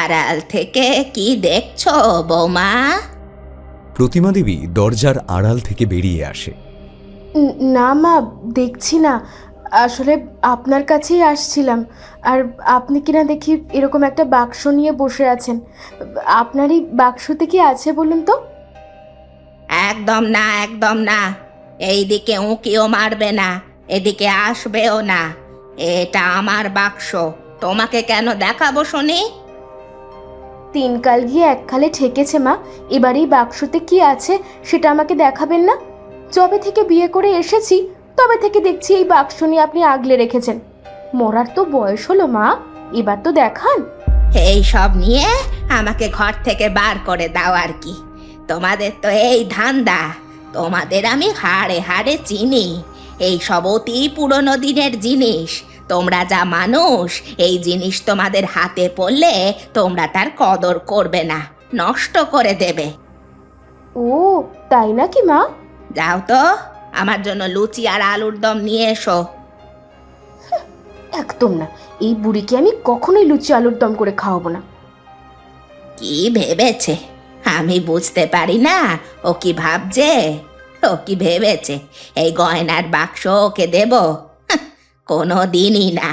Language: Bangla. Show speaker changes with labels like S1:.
S1: আড়াল থেকে কি দেখছো বৌমা?
S2: প্রতিমা দেবী দরজার আড়াল থেকে বেরিয়ে আসে।
S3: না মা, দেখছি না। আসলে আপনার কাছেই আসছিলাম। আর আপনি কিনা দেখি এরকম একটা বাক্স নিয়ে বসে আছেন। আপনার এই বাক্সতে কি আছে বলুন তো?
S1: একদম না, একদম না। এইদিকে উঁকিও মারবে না, এদিকে আসবেও না। এটা আমার বাক্স, তোমাকে কেন দেখাবো শুনি?
S3: 3 কাল গিয়ে 1 খালে ঠেকেছে মা। এবার এই বাক্সতে কি আছে সেটা আমাকে দেখাবেন না? যবে থেকে বিয়ে করে এসেছি তবে থেকে দেখছি এই বাক্স নিয়ে আপনি আগলে রেখেছেন। মরার তো বয়স হলো মা, এবার তো দেখান।
S1: এই সব নিয়ে আমাকে ঘর থেকে বার করে দাও আর কি। তোমাদের তো এই ধান্দা। তোমাদের আমি হাড়ে হাড়ে চিনি। এই সব অতি পুরনো দিনের জিনিস। তোমরা যা মানুষ, এই জিনিস তোমাদের হাতে পড়লে তোমরা তার কদর করবে না, নষ্ট করে দেবে।
S3: ও, তাই নাকি মা?
S1: যাও তো, আমার জন্য লুচি আর আলুর দম নিয়ে এসো।
S3: একদম না, এই বুড়িকে আমি কখনোই লুচি আলুর দম করে খাওয়াবো না।
S1: কি ভেবেছে আমি বুঝতে পারি না? ও কি ভাবছে? ও কি ভেবেছে এই গয়নার বাক্স ওকে দেব? হাহ, কোনো দিনই না।